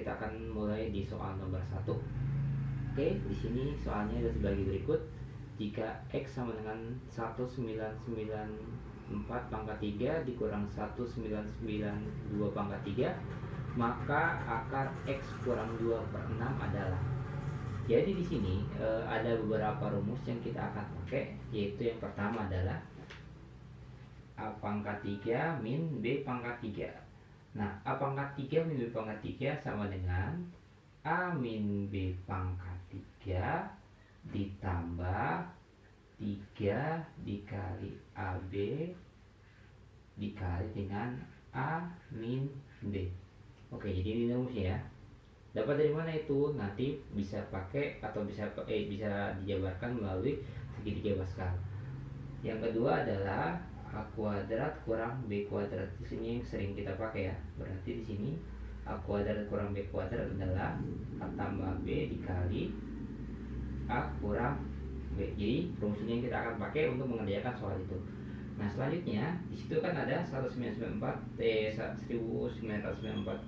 kita akan mulai di soal nomor 1. Oke, di sini soalnya ada sebagai berikut. Jika X sama dengan 1994 pangkat 3 dikurang 1992 pangkat 3, maka akar X kurang 2/6 adalah. Jadi di sini ada beberapa rumus yang kita akan pakai, yaitu yang pertama adalah A pangkat 3 min B pangkat 3. Nah, A pangkat 3 min B pangkat 3 sama dengan A min B pangkat 3 ditambah 3 dikali AB dikali dengan A min B. Oke, jadi ini rumusnya ya. Dapat dari mana itu? Nanti bisa pakai atau bisa dijabarkan melalui segitiga Pascal. Yang kedua adalah A kuadrat kurang B kuadrat. Di sini yang sering kita pakai ya. Berarti di sini A kuadrat kurang B kuadrat adalah A tambah B dikali A kurang B. Jadi rumus ini yang kita akan pakai untuk mengerjakan soal itu. Nah, selanjutnya di situ kan ada 1994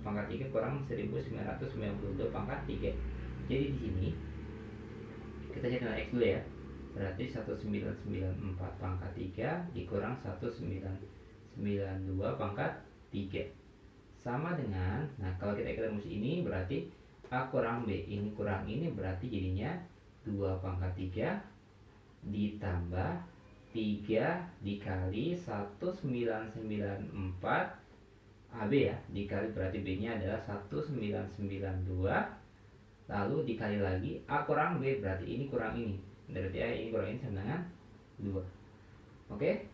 pangkat 3 kurang 1992 pangkat 3. Jadi di sini kita cari nilai X dulu ya. Berarti 1994 pangkat 3 dikurang 1992 pangkat 3 sama dengan, nah kalau kita ikut rumus ini berarti A kurang B, ini kurang ini berarti jadinya 2 pangkat 3 ditambah 3 dikali 1994 AB ya, dikali berarti B nya adalah 1992, lalu dikali lagi A kurang B, berarti ini kurang ini, berarti A ini kurang ini sama dengan 2. Oke,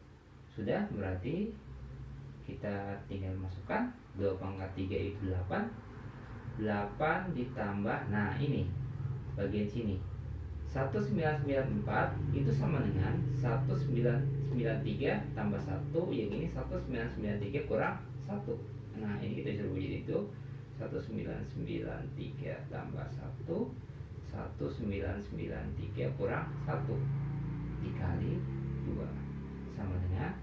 sudah, berarti kita tinggal masukkan 2 pangkat 3 itu 8 ditambah, nah ini bagian sini 1994 itu sama dengan 1993 tambah 1, yang ini 1993 kurang 1. Nah, ini kita suruh jadi itu 1993 tambah 1, 1993 kurang 1 dikali 2 sama dengan,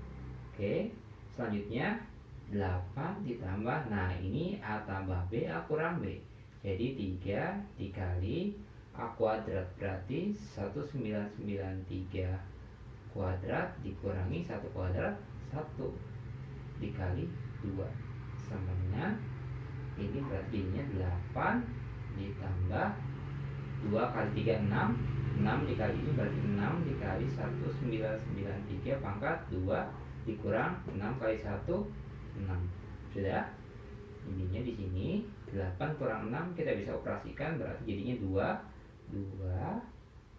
oke, selanjutnya 8 ditambah, nah ini A tambah B, A kurang B, jadi 3 dikali A kuadrat, berarti 1993 kuadrat dikurangi 1 kuadrat 1 dikali 2 sama dengan, ini berarti ini 8 ditambah 2 kali 3 6 dikali ini berarti 6 dikali 1993 pangkat 2 dikurang 6 kali 1 6. Sudah? Ininya di sini 8 kurang 6 kita bisa operasikan, berarti jadinya 2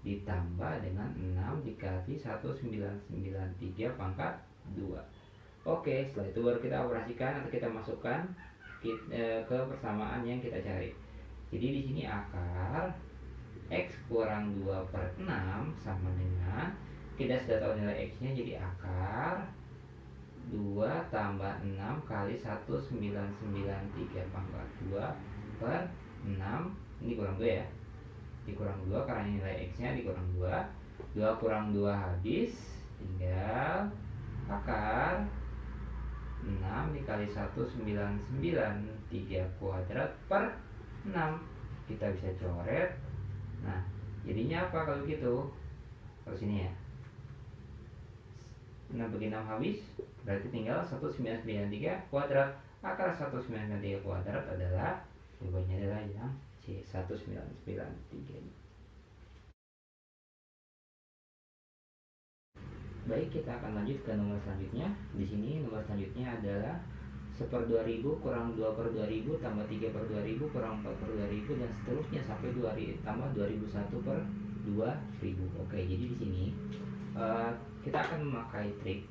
ditambah dengan 6 dikali 1993 pangkat 2. Oke, setelah itu baru kita operasikan atau kita masukkan ke persamaan yang kita cari. Jadi di sini akar X kurang 2/6 sama dengan, kita sudah tahu nilai X nya, jadi akar 2 tambah 6 kali 1993 pangkat 2/6, ini kurang 2 ya, dikurang 2 karena nilai X nya dikurang 2 kurang 2 habis, tinggal akar 6 dikali 1993 kuadrat per 6, kita bisa coret. Nah, jadinya apa kalau gitu? Terus ini ya, 6 bagi 6 habis, berarti tinggal 1993 kuadrat. Akar 1993 kuadrat adalah, jawabannya adalah yang C, 1993 ini. Baik, kita akan lanjut ke nomor selanjutnya. Di sini nomor selanjutnya adalah 1/2000 kurang 2/2000 tambah 3/2000 kurang 4/2000 dan seterusnya sampai 2000 tambah 2001/2000. Oke, jadi di sini kita akan memakai trik.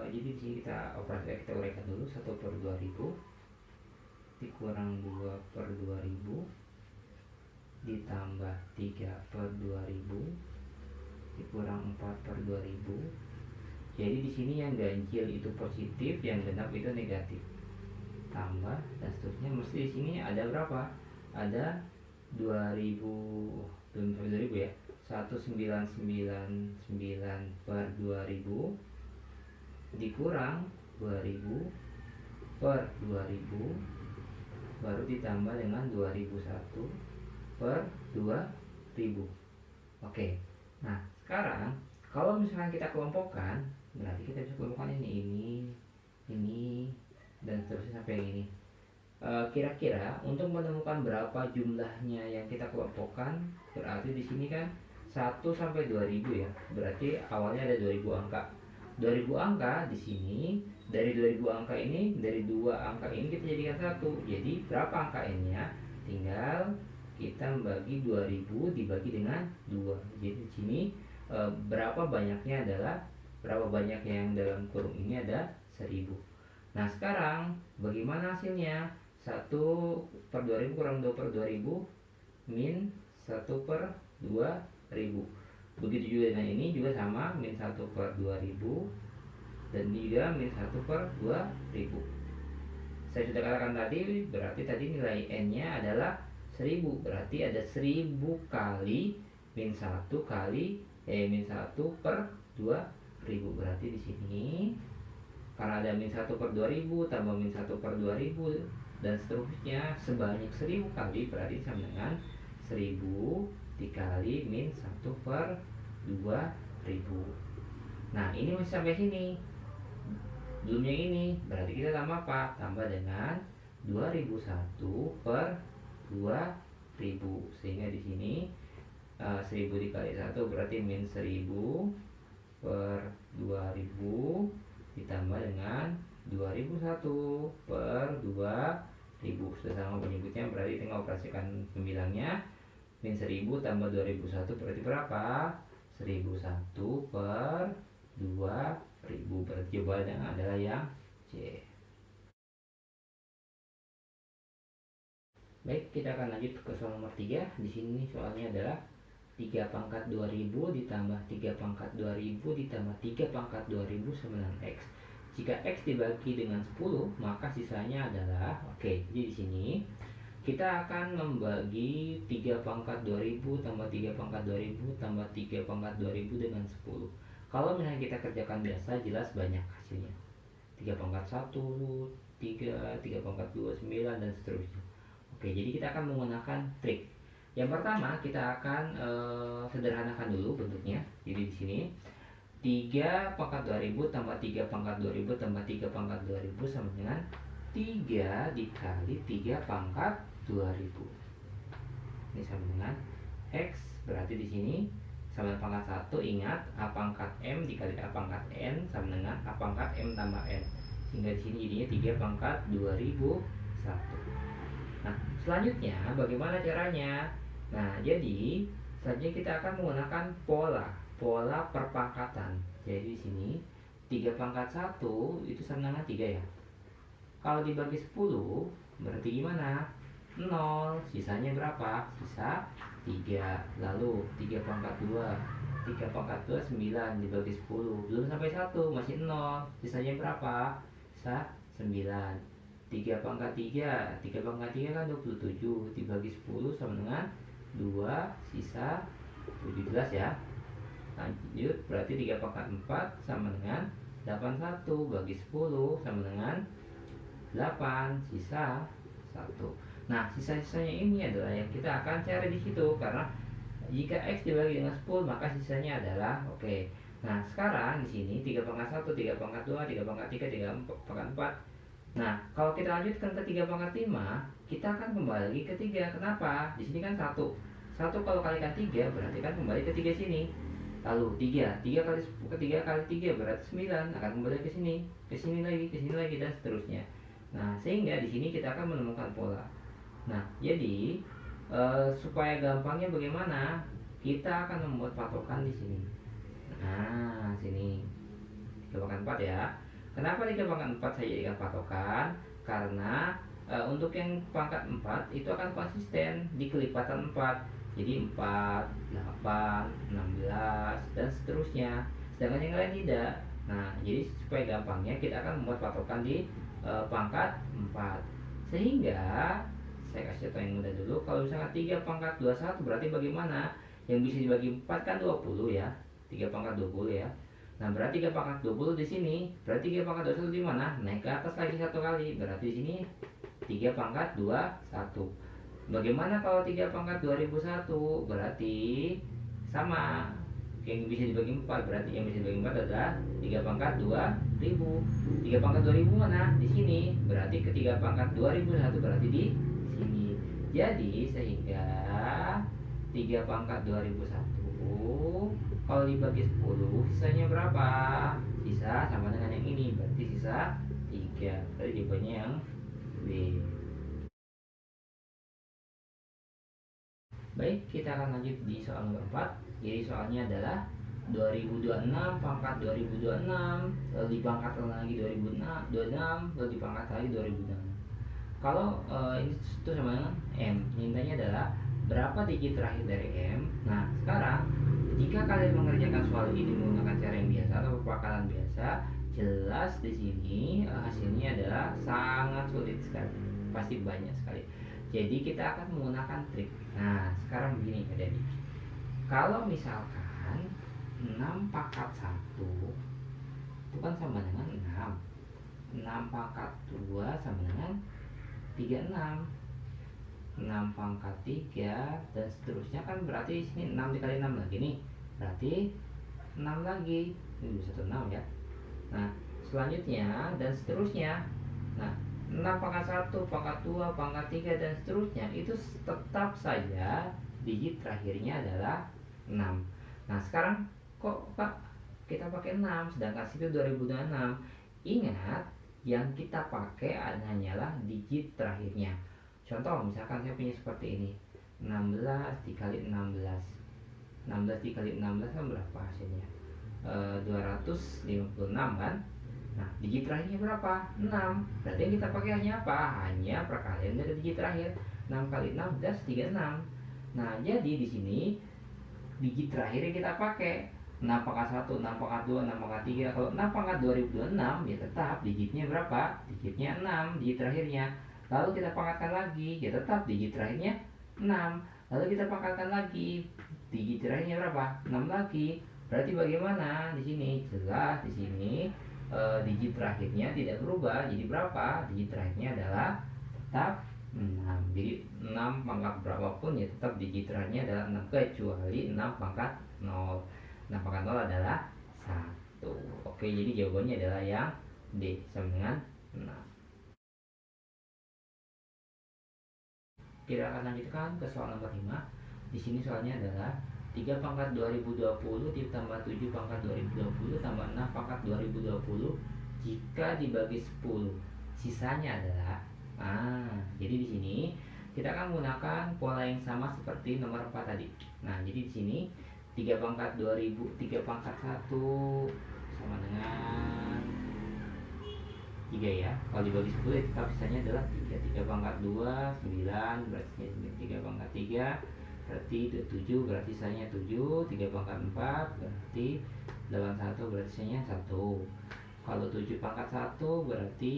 Jadi di sini kita uraikan dulu. 1/2000 dikurang 2/2000 ditambah 3/2000 dikurang 4/2000. Jadi di sini yang ganjil itu positif, yang genap itu negatif. Tambah dan seterusnya, mesti di sini ada berapa? Ada 2000, belum sampai 2000 ya. 1999/2000 dikurang 2000/2000 baru ditambah dengan 2001 per 2000. Oke. Nah, sekarang kalau misalkan kita kelompokkan, berarti kita bisa kelompokkan ini, dan seterusnya sampai yang ini. Kira-kira untuk menemukan berapa jumlahnya yang kita kelompokkan, berarti di sini kan 1 sampai 2000 ya. Berarti awalnya ada 2000 angka. 2000 angka di sini, dari 2000 angka ini, dari dua angka ini kita jadikan satu. Jadi berapa angka n-nya? Tinggal kita membagi 2000 dibagi dengan 2. Jadi di sini berapa banyaknya yang dalam kurung ini ada 1000. Nah, sekarang bagaimana hasilnya? 1 per 2000 kurang 2 per 2000 min 1 per 2000. Begitu juga dengan ini juga sama, min 1 per 2000 dan juga min 1 per 2000. Saya sudah katakan tadi, berarti tadi nilai n-nya adalah 1000. Berarti ada 1000 kali min 1 kali min 1 per 2000. Berarti di sini karena ada min 1 per 2000 tambah min 1 per 2000 dan seterusnya sebanyak 1000 kali, berarti sama dengan 1000 dikali min 1 per 2000. Nah, ini masih sampai sini. Belum yang ini, berarti kita tambah apa? Tambah dengan 2001 per 2000. Sehingga di sini 1000 dikali 1 berarti min 1000 per 2000 ditambah dengan 2001 per 2000. Sudah sama penyebutnya, berarti tinggal operasikan pembilangnya. Min 1000 tambah 2001 berarti berapa? 1001 per 2000. Berarti jawabannya adalah yang C. Baik, kita akan lanjut ke soal nomor 3. Di sini soalnya adalah 3 pangkat 2000 ditambah 3 pangkat 2000 ditambah 3 pangkat 2000 sama dengan X. Jika X dibagi dengan 10, maka sisanya adalah, jadi di sini kita akan membagi 3 pangkat 2000 tambah 3 pangkat 2000 tambah 3 pangkat 2000 dengan 10. Kalau misalnya kita kerjakan biasa, jelas banyak hasilnya. 3 pangkat 1, 3 pangkat 2, 9, dan seterusnya. Jadi kita akan menggunakan trik. Yang pertama, kita akan sederhanakan dulu bentuknya. Jadi di sini 3 pangkat 2000 tambah 3 pangkat 2000 tambah 3 pangkat 2000 sama dengan 3 dikali 3 pangkat 2000. Ini sama dengan X, berarti di sini sama dengan pangkat 1. Ingat, A pangkat M dikali A pangkat N sama dengan A pangkat M tambah N. Sehingga di sini jadinya 3 pangkat 2001. Nah, selanjutnya bagaimana caranya? Nah, jadi selanjutnya kita akan menggunakan pola perpangkatan. Jadi di sini 3 pangkat 1 itu sama dengan 3 ya. Kalau dibagi 10 berarti gimana? 0. Sisanya berapa? Sisa 3. Lalu 3 pangkat 2. 3 pangkat 2 9 dibagi 10. Belum sampai 1, masih 0. Sisanya berapa? Sisa 9. 3 pangkat 3. 3 pangkat 3 kan 27. Dibagi 10 sama dengan 2. Sisa 7, jelas ya. Lanjut, berarti 3 pangkat 4 sama dengan 81 bagi 10 sama dengan 8, sisa 1. Nah, sisa-sisanya ini adalah yang kita akan cari di situ, karena jika X dibagi dengan 10 maka sisanya adalah Nah, sekarang di sini 3 pangkat 1, 3 pangkat 2, 3 pangkat 3, 3 pangkat 4. Nah, kalau kita lanjutkan ke 3 pangkat 5, kita akan kembali lagi ke 3. Kenapa? Di sini kan 1 kalau kalikan 3 berarti kan kembali ke 3 sini. Lalu 3 kali 3 berarti 9, akan kembali ke sini lagi dan seterusnya. Nah, sehingga di sini kita akan menemukan pola. Nah, jadi supaya gampangnya bagaimana? Kita akan membuat patokan di sini. Nah, sini 3 pangkat 4 ya. Kenapa 3 pangkat 4 saya jadikan patokan? Karena untuk yang pangkat 4 itu akan konsisten di kelipatan 4. Jadi 4, 8, 16, dan seterusnya. Sedangkan yang lain tidak. Nah, jadi supaya gampangnya kita akan membuat patokan di pangkat 4. Sehingga saya kasih contoh yang mudah dulu. Kalau misalkan 3 pangkat 21 berarti bagaimana? Yang bisa dibagi 4 kan 20 ya. 3 pangkat 20 ya. Nah, berarti 3 pangkat 20 di sini. Berarti 3 pangkat 21 di mana? Naik ke atas lagi 1 kali. Berarti di sini 3 pangkat 21. Bagaimana kalau 3 pangkat 2001? Berarti sama, yang bisa dibagi 4, berarti yang bisa dibagi 4 adalah 3 pangkat 2000. 3 pangkat 2000 mana? Di sini. Berarti ke 3 pangkat 2001 berarti di sini. Jadi sehingga 3 pangkat 2001 kalau dibagi 10 sisanya berapa? Sisa sama dengan yang ini, berarti sisa 3. Berarti jawabannya yang B. Baik, kita akan lanjut di soal nomor 4. Jadi soalnya adalah 2026 pangkat 2026 lalu dipangkat lagi 2026 lalu dipangkat lagi 2026. Kalau ini itu sama dengan M, mintanya adalah berapa digit terakhir dari M. Nah sekarang jika kalian mengerjakan soal ini menggunakan cara yang biasa atau pepakaran biasa, jelas di sini hasilnya adalah sangat sulit sekali, pasti banyak sekali. Jadi kita akan menggunakan trik. Nah sekarang begini adik-adik, kalau misalkan 6 pangkat 1 itu kan sama dengan 6. 6 pangkat 2 sama dengan 36. 6 pangkat 3 dan seterusnya kan berarti di sini 6 dikali 6 lagi nih. Berarti 6 lagi. Ini bisa 6 ya. Nah, selanjutnya dan seterusnya. Nah, 6 pangkat 1, pangkat 2, pangkat 3 dan seterusnya itu tetap saja digit terakhirnya adalah 6. Nah, sekarang kok Pak kita pakai 6 sedangkan situ 2026. Ingat, yang kita pakai hanyalah digit terakhirnya. Contoh misalkan saya punya seperti ini, 16 dikali 16. 16 dikali 16 kan berapa hasilnya? 256 kan? Nah, digit terakhirnya berapa? 6. Berarti yang kita pakai hanya apa? Hanya perkalian dari digit terakhir. 6 kali 6 das 36. Nah, jadi di sini digit terakhirnya kita pakai 6 pangkat 1, 6 pangkat 2, 6 pangkat 3. Kalau 6 pangkat 2026 ya tetap digitnya berapa? Digitnya 6, digit terakhirnya. Lalu kita pangkatkan lagi, ya tetap digit terakhirnya 6. Lalu kita pangkatkan lagi, digit terakhirnya berapa? 6 lagi. Berarti bagaimana di sini? Jelas di sini digit terakhirnya tidak berubah. Jadi berapa? Digit terakhirnya adalah tetap 6. Jadi 6 pangkat berapapun ya tetap digit terakhirnya adalah 6 kecuali 6 pangkat 0. 6 pangkat 0 adalah 1. Oke, jadi jawabannya adalah yang D sama dengan 6. Kita akan lanjutkan ke soal nomor 5. Di sini soalnya adalah 3 pangkat 2020 ditambah 7 pangkat 2020 tambah 6 pangkat 2020 jika dibagi 10 sisanya adalah jadi di sini kita akan menggunakan pola yang sama seperti nomor 4 tadi. Nah, jadi di sini 3 pangkat 2000, 3 pangkat 1 sama dengan 3 ya. Kalau dibagi 10 tetap sisanya adalah 3. 3 pangkat 2 9 berarti 3 pangkat 3 berarti 7 berarti sisanya 7. 3 pangkat 4 berarti 81 berarti sisanya 1. Kalau 7 pangkat 1 berarti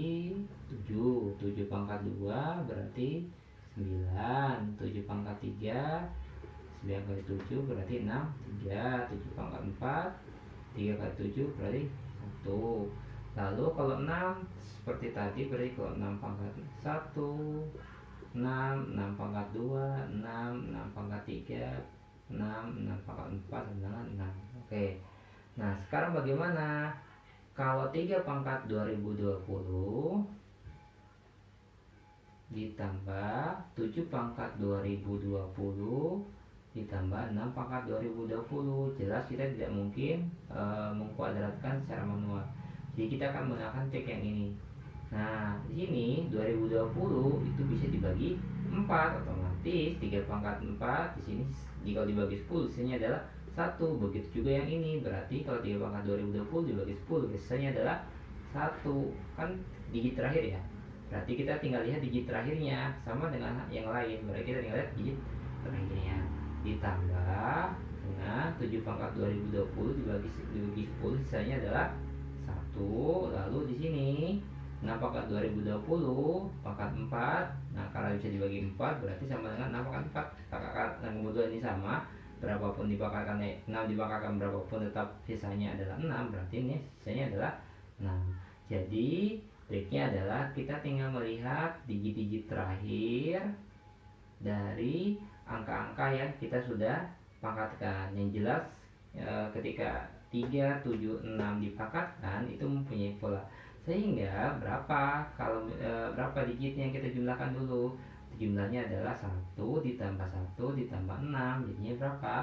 7. 7 pangkat 2 berarti 9. 7 pangkat 3 9 kali 7 berarti 6. 3. 7 pangkat 4 3 kali 7 berarti 1. Lalu kalau 6 seperti tadi berarti kalau 6 pangkat 1 6 pangkat 2 6 pangkat 3 6 pangkat 4 sama dengan 6. Oke. Nah, sekarang bagaimana? Kalau 3 pangkat 2020 ditambah 7 pangkat 2020 ditambah 6 pangkat 2020, jelas kita tidak mungkin mengkuadratkan secara manual. Jadi kita akan menggunakan trik yang ini. Nah, di sini 2020 itu bisa dibagi 4, otomatis 3 pangkat 4 di sini jika dibagi 10 sisanya adalah 1. Begitu juga yang ini, berarti kalau 3 pangkat 2020 dibagi 10 sisanya adalah 1. Kan digit terakhir ya. Berarti kita tinggal lihat digit terakhirnya sama dengan yang lain. Berarti kita tinggal lihat digit terakhirnya ditambah dengan 7 pangkat 2020 dibagi 10 sisanya adalah 1. Lalu di sini 6 pangkat 2020 pangkat 4. Nah, karena bisa dibagi 4 berarti sama dengan 6 pangkat 4. Kakak yang kebetulan ini sama, berapapun dipangkatkan 6 dipangkatkan berapapun tetap sisanya adalah 6. Berarti ini sisanya adalah 6. Jadi Triknya adalah kita tinggal melihat digit-digit terakhir dari angka-angka yang kita sudah pangkatkan. Yang jelas ketika 3, 7, 6 dipangkatkan itu mempunyai pola. Sehingga berapa digit yang kita jumlahkan dulu? Jumlahnya adalah 1 ditambah 1 ditambah 6, jadinya berapa?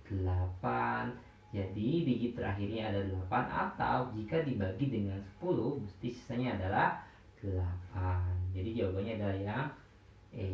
8. Jadi digit terakhirnya ada 8, atau jika dibagi dengan 10 mesti sisanya adalah 8. Jadi jawabannya adalah yang E.